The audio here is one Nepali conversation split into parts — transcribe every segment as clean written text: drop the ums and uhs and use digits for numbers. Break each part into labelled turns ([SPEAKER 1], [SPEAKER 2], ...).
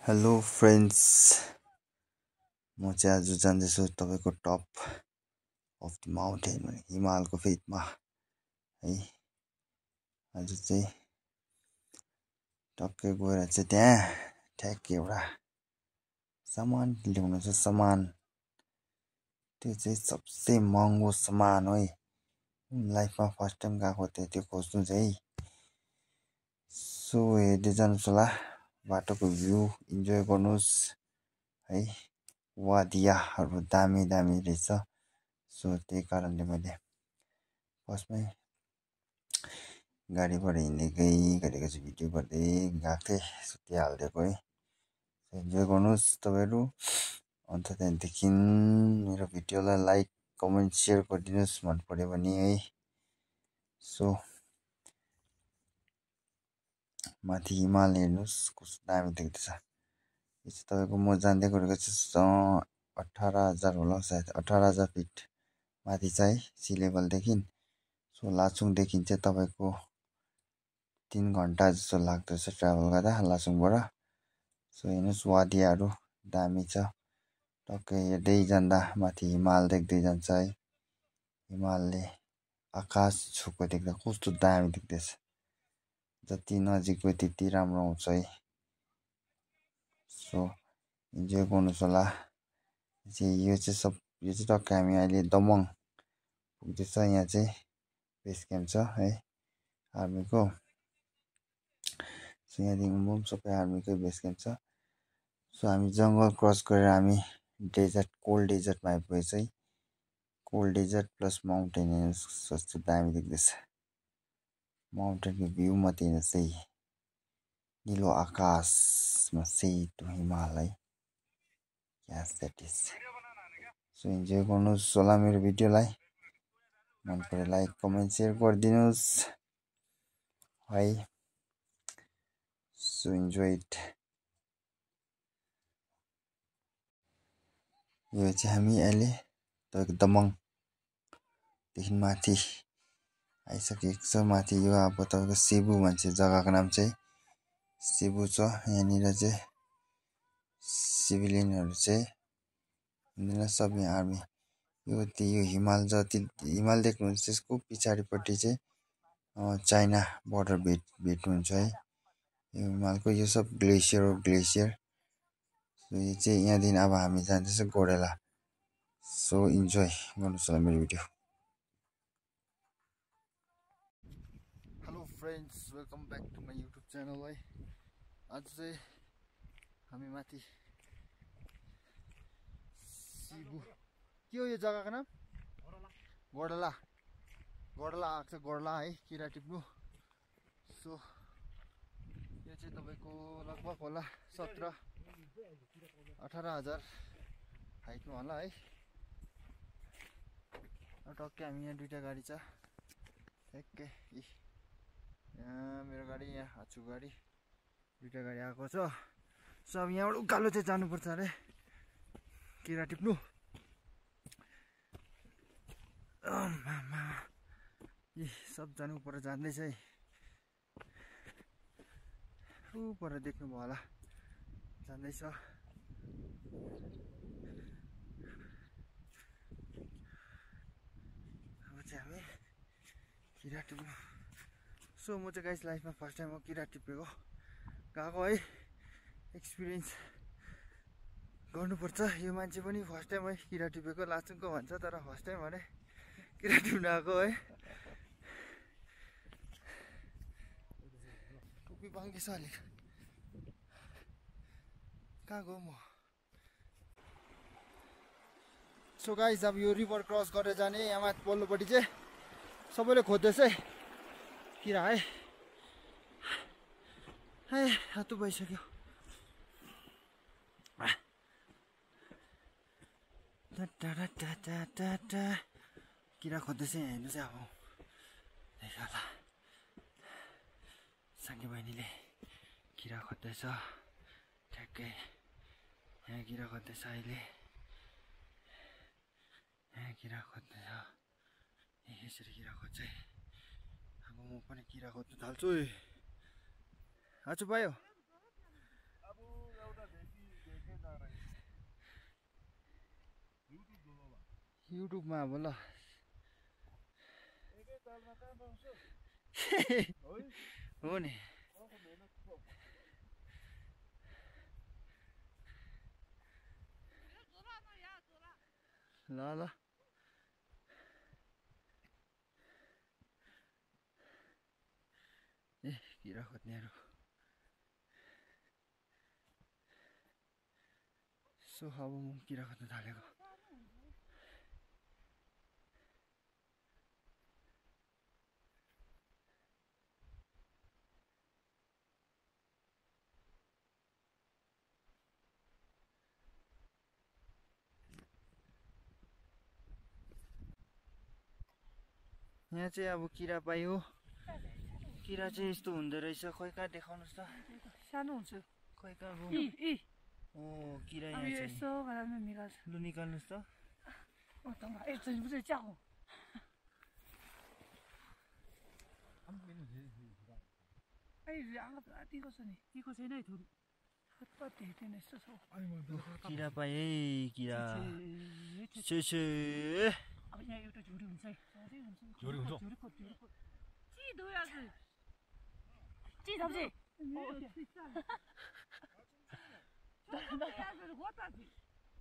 [SPEAKER 1] हेलो फ्रेन्ड्स, म चाहिँ आज जाँदैछु तपाईको टप अफ द माउन्टेन हिमालको फेदमा है। आज चाहिँ टक्कै गएर चाहिँ त्यहाँ ठ्याक्कै एउटा सामान ल्याउनु छ। सामान त्यो चाहिँ सबसे महँगो सामान हो है। लाइफमा फर्स्ट टाइम गएको थियो त्यो खोज्नु चाहिँ। सो हेर्दै जानुहोस् होला, बाटोको भ्यू इन्जोय गर्नुहोस् है। वादियाहरू दामी दामी रहेछ। सो त्यही कारणले मैले फर्स्टमै गाडीबाट हिँडेकै गरेको चाहिँ भिडियो गर्दै गएको थिएँ। सो त्यही हालिदिएको है। इन्जोय गर्नुहोस् तपाईँहरू। अन्त त्यहाँदेखि मेरो भिडियोलाई लाइक कमेन्ट सेयर गरिदिनुहोस् मन पर्यो भने है। सो माथि हिमाल हेर्नुहोस् कस्तो दामी देख्दैछ। यो चाहिँ तपाईँको म जाँदै गरेको चाहिँ 18,000 होला सायद, 18,000 फिट माथि चाहिँ सी लेभलदेखि। सो लाचुङदेखि चाहिँ तपाईँको 3 घन्टा जस्तो लाग्दछ ट्राभल गर्दा लाचुङबाट। सो हेर्नुहोस् वादियाहरू दामी छ। टक्कै हेर्दै जाँदा माथि हिमाल देख्दै जान्छ है। हिमालले आकाश छुको देख्दा कस्तो दामी देख्दैछ। जति नजिक गयो त्यति राम्रो आउँछ है। सो इन्जोय गर्नुहोस् होला। यो चाहिँ टक्कै हामी अहिले दमङ पुग्दैछ। यहाँ चाहिँ बेस क्याम्प छ है आर्मीको। सो यहाँदेखि म पनि सबै आर्मीकै बेस क्याम्प छ। सो हामी जङ्गल क्रस गरेर हामी डेजर्ट कोल्ड डेजर्टमा आइपुगेछ है। कोल्ड डेजर्ट प्लस माउन्टेन हेर्नुहोस् कस्तो दामी देख्दैछ। माउन्टेनको भ्यू मात्रै हेर्नुहोस् है। निलो आकाशमा सेतो हिमाल है। यस द्याट इज। सो इन्जोय गर्नुहोस् होला मेरो भिडियोलाई। मन पऱ्यो लाइक कमेन्ट सेयर गरिदिनुहोस् है। So enjoy it. यो चाहिँ हामी अहिले तपाईँको दमङदेखि माथि आइसकेको छ। माथि यो अब तपाईँको सेबु भन्छ जग्गाको नाम चाहिँ सेबु छ। यहाँनिर चाहिँ सिभिलियनहरू चाहिँ हुँदैन, सब यहाँ आर्मी। यो हिमाल जति हिमाल देख्नुहुन्छ त्यसको पछाडिपट्टि चाहिँ चाइना बोर्डर भेट्नुहुन्छ है। यो हिमालको यो सब ग्लेसियर हो, ग्लेसियर। सो यो चाहिँ यहाँदेखि अब हामी जाँदैछ गोडेला। सो इन्जोय गर्नुहोस् होला मेरो video. Hello friends, welcome back to my YouTube channel है। आज चाहिँ हामी माथि सिबु के हो यो जग्गाको नाम? गोडला। गोडला आएको छ, गोडला है किरा टिप्नु। सो यो चाहिँ तपाईँको लगभग होला 17-18,000 हाइटमा होला है। टक्कै हामी यहाँ दुईवटा गाडी छ ठ्याक्कै। यहाँ मेरो गाडी, यहाँ हाछु गाडी, दुईवटा गाडी आएको छ। सो अब यहाँबाट उकालो चाहिँ जानुपर्छ अरे किरा टिप्नु। सब जानु पर जान्दैछ है। ऊ पर देख्नुभयो होला जान्दैछ। अब चाहिँ हामी किरा टिप्नु। सो म चाहिँ गाइस लाइफमा फर्स्ट टाइम हो किरा टिपेको गएको है। एक्सपिरियन्स गर्नुपर्छ। यो मान्छे पनि फर्स्ट टाइम है किरा टिपेको। लाचुङको भन्छ तर फर्स्ट टाइम भने किरा टिप्नु आएको है। टोपी बाङ्की छ अलिक। कहाँ गयो म? सो गाइस अब यो रिभर क्रस गरेर जाने यहाँ माथि पल्लोपट्टि चाहिँ सबैले खोज्दैछ है किरा है। हातु भइसक्यो। किरा खोज्दैछ यहाँ हेर्नु चाहिँ अब देख्यो होला। साङ्गे बहिनीले किरा खोज्दैछ ठ्याक्कै। यहाँ किरा खोज्दैछ अहिले। यहाँ किरा खोज्दैछ। यसरी किरा खोज्छ है। अब म पनि किरा खोज्नु थाल्छु है। आज भयो युट्युबमा अब ल हो नि ल ल ए किरा खोज्नेहरू सो अब म किरा खोज्न थालेको यहाँ चाहिँ अब किरा पायो किरा चाहिँ यस्तो हुँदो रहेछ खै कहाँ देखाउनुहोस् त
[SPEAKER 2] सानो हुन्छ
[SPEAKER 1] खै कहाँ गयो ओ किरा
[SPEAKER 2] अब
[SPEAKER 1] यहाँ
[SPEAKER 2] यो
[SPEAKER 1] छ
[SPEAKER 2] यसो गरेर निकाल्छ
[SPEAKER 1] लु निकाल्नुहोस् त
[SPEAKER 2] एकचोटि मात्रै च्याउ आँखा पुरा तिखो छ नि तिखो छैन है थोरै खतपत हेर्दैन यस्तो छ
[SPEAKER 1] किरा पाएँ है किरा
[SPEAKER 2] अब यहाँ एउटा झुडी हुन्छ है
[SPEAKER 3] झोडी हुन्छ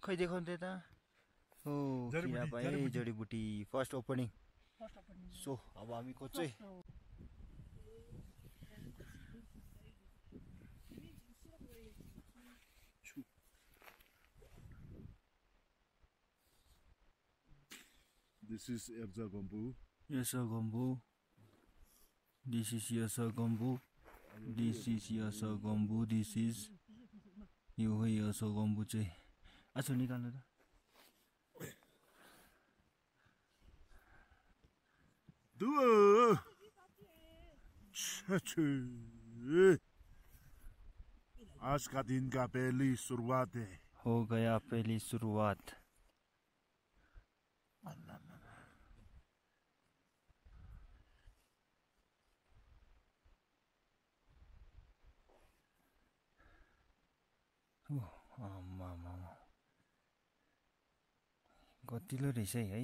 [SPEAKER 1] खै देखाउनु त यता हो किरा पाएँ जडीबुटी फर्स्ट ओपनिङ सो अब हामी खोज्छ है
[SPEAKER 3] This is Erza Gombu.
[SPEAKER 1] Yasa Gombu. This is Yasa Gombu. This is Yasa Gombu. This is यो हो Yasa Gombu चाहिँ आछु निकाल्नु त
[SPEAKER 3] दुआ आज का दिन का पहली शुरुआत है
[SPEAKER 1] हो गया पहली शुरुआत गतिलो रहेछ है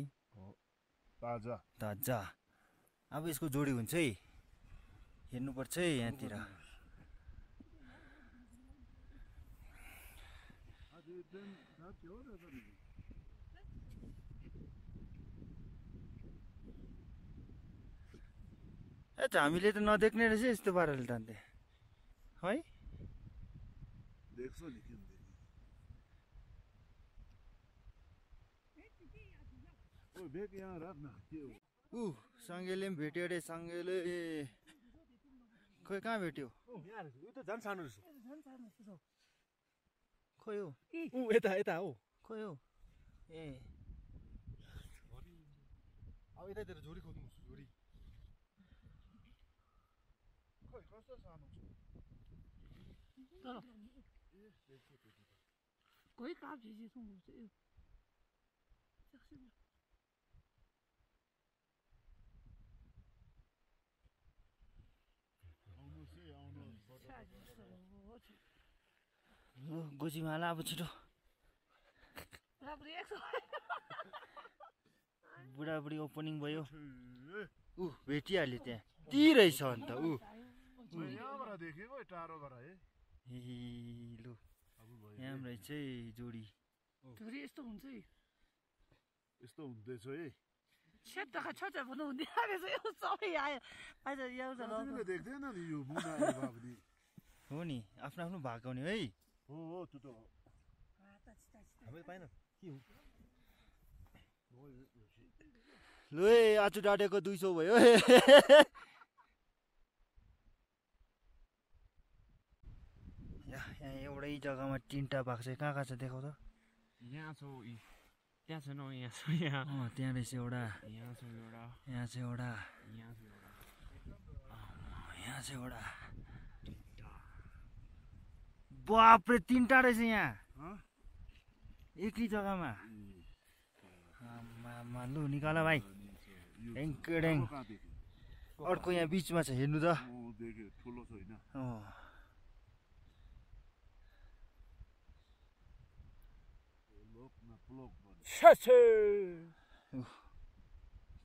[SPEAKER 3] ताजा
[SPEAKER 1] ताजा अब यसको जोडी हुन्छ है हेर्नुपर्छ है यहाँतिर हामीले त नदेख्ने रहेछ यस्तो पाराले तान्थे है
[SPEAKER 3] देख्छौ नि किन ओ बेग यहाँ राख्न के हो
[SPEAKER 1] साङ्गेले पनि भेट्यो अरे साङ्गेले खोइ कहाँ भेट्यो
[SPEAKER 3] यहाँ यो त झन् सानो रहेछ
[SPEAKER 1] खोइ हो
[SPEAKER 3] यता यता हो
[SPEAKER 1] खोइ हो ए
[SPEAKER 3] अब यतातिर झोडी खोज्नु झोडी खोइ कस्तो सानो
[SPEAKER 2] कोही काप झिझिसो हुन्छ यो
[SPEAKER 1] गोजीमाला अब छिटो बुढाबुढी ओपनिङ भयो भेटिहाल्यो त्यहाँ ती रहेछ अन्त
[SPEAKER 3] यहाँबाट देखेको टाढोबाट है
[SPEAKER 1] लु यहाँ रहेछ है जोडी
[SPEAKER 2] धुरी यस्तो हुन्छ है
[SPEAKER 3] यस्तो हुँदैछ है
[SPEAKER 2] छेत्तका छोटा भन्नु हुँदैन रहेछ यो सबै आयो आज यहाँ
[SPEAKER 3] देख्दैन नि यो मुना बाबुले
[SPEAKER 1] हो नि आफ्नो आफ्नो भएको नि है
[SPEAKER 3] हो त्यो त हामीले पाएन के हो
[SPEAKER 1] लु है आचु डाटेको 200 भयो यहाँ एउटै जग्गामा तीनटा भएको छ कहाँ कहाँ छ देखाउ त
[SPEAKER 4] यहाँ छ त्यहाँ छैन यहाँ छ यहाँ
[SPEAKER 1] त्यहाँ रहेछ एउटा
[SPEAKER 4] यहाँ छ एउटा
[SPEAKER 1] यहाँ छ एउटा
[SPEAKER 4] यहाँ छ एउटा
[SPEAKER 1] यहाँ छ एउटा बापरे तीनटा रहेछ यहाँ एकै जग्गामा लु निकाल भाइ ड्याङ अर्को यहाँ बिचमा छ हेर्नु त
[SPEAKER 3] ठुलो छैन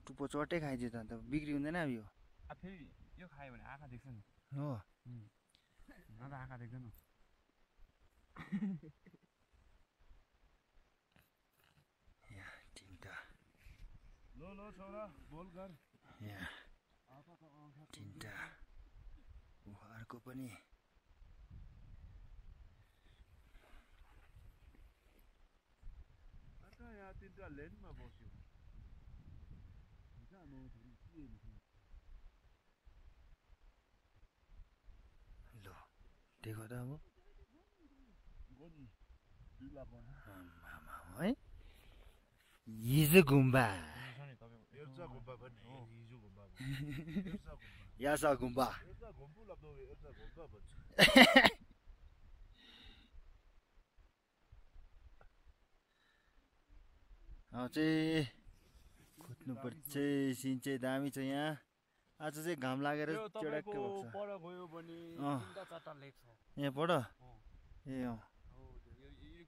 [SPEAKER 1] टुप्पो चट्टै खाइदियो त अन्त बिक्री हुँदैन अब यो
[SPEAKER 4] फेरि यो खायो भने आँखा देख्छ नि
[SPEAKER 1] हो
[SPEAKER 4] न त आँखा देख्दैन
[SPEAKER 1] तिनवटा
[SPEAKER 3] ल छोरा बोल गर
[SPEAKER 1] यहाँ तिनवटा अर्को पनि
[SPEAKER 3] यहाँ तिनवटा लेनमा बस्यो
[SPEAKER 1] ल देखो त अब है हिजो गुम्बा यासा गुम्बा अब चाहिँ खोज्नुपर्छ सिन चाहिँ दामी छ यहाँ आज चाहिँ घाम लागेर चेडाक्कै भएको छ
[SPEAKER 4] पर गयो भने तीनटा चारटा लेक छ
[SPEAKER 1] यहाँबाट ए
[SPEAKER 4] यो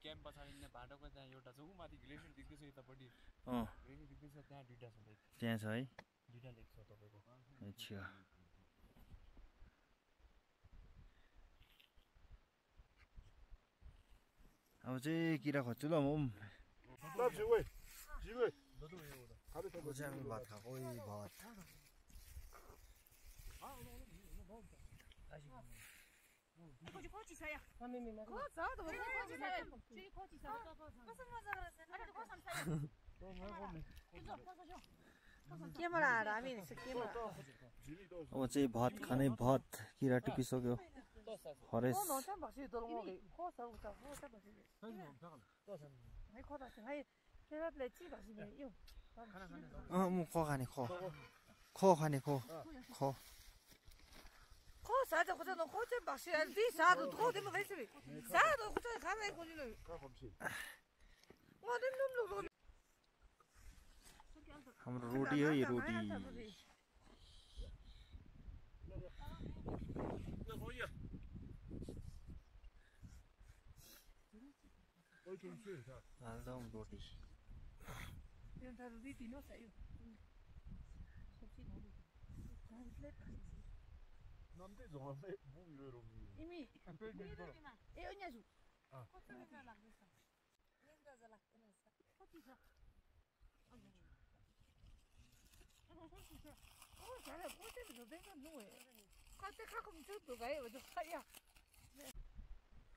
[SPEAKER 4] क्याम्प पछाडि नै बाटोको त्यहाँ एउटा छ उ माथि ग्लेसियर देख्दैछ यतापट्टि ग्लेसियर देख्दैछ त्यहाँ दुईटा छ लेक
[SPEAKER 1] त्यहाँ छ है
[SPEAKER 4] दुईटा लेक छ तपाईँको
[SPEAKER 1] अच्छा अब चाहिँ किरा खोज्छु ल म हामी भात खाएको भात अब चाहिँ भात खाने भात किरा टिपिसक्यो हरेस म ख खाने ख खाने ख हाम्रो रोटी हो यो रोटी हाल्दौँ रोटी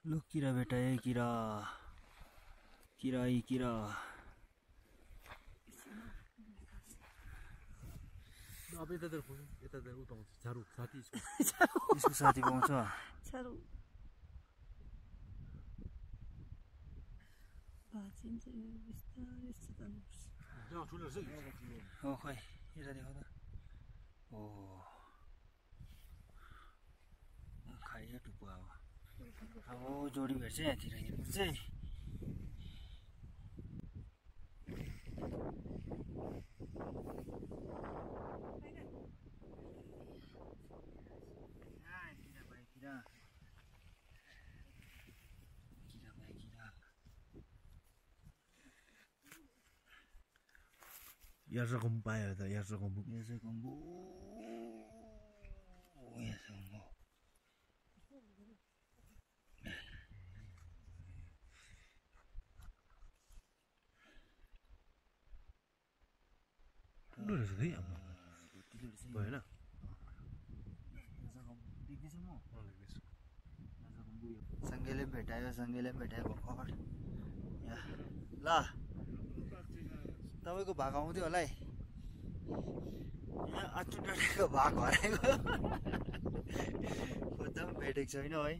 [SPEAKER 1] लु किरा बेटा ए किरा किरा यी किरा
[SPEAKER 3] अब यतातिर उताउँछ झारू साथी
[SPEAKER 1] यसको साथी पाउँछ हो खै यता देखो त ओ खाइयो टुप्पो अब जोडी भेट्छ यहाँतिर हेर्नु चाहिँ
[SPEAKER 3] यहाँ रकम पायो त यहाँ रकम भएन
[SPEAKER 1] सँगैले भेटायो भर्खर ल तपाईँको भाग आउँथ्यो होला है आठु डाँडाको भाग हराएको खोज्दा पनि भेटेको छैन है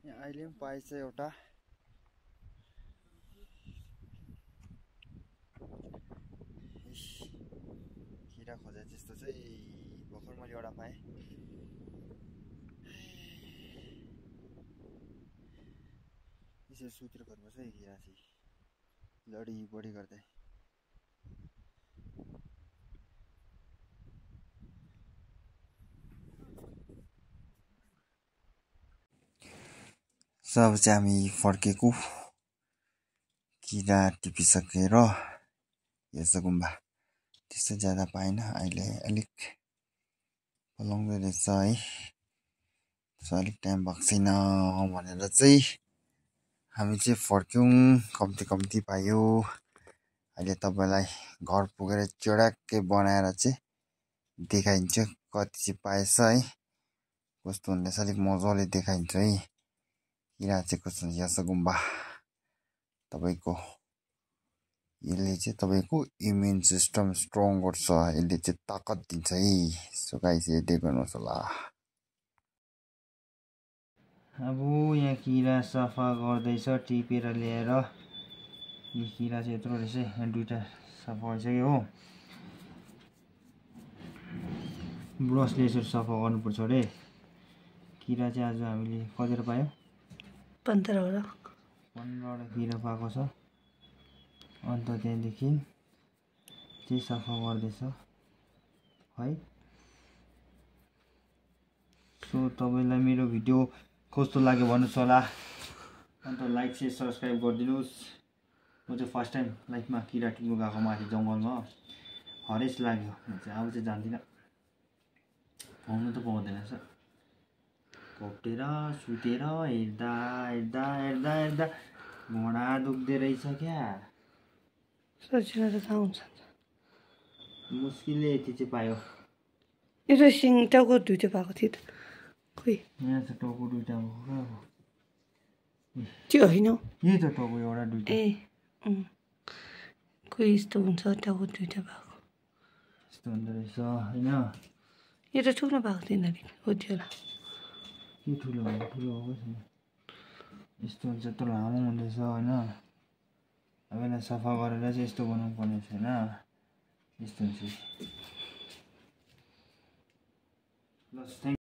[SPEAKER 1] यहाँ अहिले पनि पाएछ एउटा किरा खोजे त्यस्तो चाहिँ भर्खर मैले एउटा पाएँ यसरी सुतेर गर्नुपर्छ है किरा चाहिँ लडी बढी गर्दै सब चाहिँ हामी फर्केको किरा टिपिसकेर यसो गुम्बा त्यस्तो ज्यादा पाएन अहिले अलिक पलाउँदै रहेछ है अलिक टाइम भएको छैन भनेर चाहिँ हामी चाहिँ फर्क्यौँ कम्ती पायो अहिले तपाईँलाई घर पुगेर चोडाक्कै बनाएर चाहिँ देखाइन्छ कति चाहिँ पाएछ है कस्तो हुँदैछ अलिक मजाले देखाइन्छ है किरा चाहिँ कस्तो यसो गुम्बा तपाईँको यसले चाहिँ तपाईँको इम्युन सिस्टम स्ट्रङ गर्छ यसले चाहिँ ताकत दिन्छ है सो गाइस हेर्दै गर्नुहोस् होला अब यहाँ किरा सफा गर्दैछ टिपेर ल्याएर यो किरा चाहिँ यत्रो रहेछ यहाँ दुईटा सफा भइसक्यो हो ब्रसले यसरी सफा गर्नुपर्छ अरे किरा चाहिँ आज हामीले कतिवटा पायौँ 15वटा किरा पाएको छ अन्त त्यहाँदेखि चाहिँ सफा गर्दैछ है सो तपाईँलाई मेरो भिडियो कस्तो लाग्यो भन्नुहोस् होला अन्त लाइक शेयर सब्सक्राइब गरिदिनुहोस् म चाहिँ फर्स्ट टाइम लाइफमा किरा टिप्नु गएको माथि जङ्गलमा हरेस लाग्यो म चाहिँ अब चाहिँ जान्दिनँ पाउनु त पाउँदैन रहेछ घोप्टेर सुतेर हेर्दा घुँडा दुख्दै रहेछ क्या
[SPEAKER 2] सजिलो त थाहा हुन्छ
[SPEAKER 1] मुस्किलले यति चाहिँ पायो
[SPEAKER 2] यो त सिङ टाउको दुइटा भएको थियो त खोइ
[SPEAKER 1] यहाँ त टाउको दुइटा भएको
[SPEAKER 2] त्यो होइन
[SPEAKER 1] यही त टाउको एउटा दुइटा
[SPEAKER 2] ए खोइ यस्तो हुन्छ टाउको दुइटा भएको
[SPEAKER 1] यस्तो हुँदो रहेछ होइन
[SPEAKER 2] यो त ठुलो भएको थिएन नि हो त्यो होला
[SPEAKER 1] के ठुलो भएको छैन यस्तो हुन्छ यत्रो लामो हुँदैछ होइन अब यसलाई सफा गरेर चाहिँ यस्तो बनाउनु पर्ने छैन यस्तो हुन्छ ल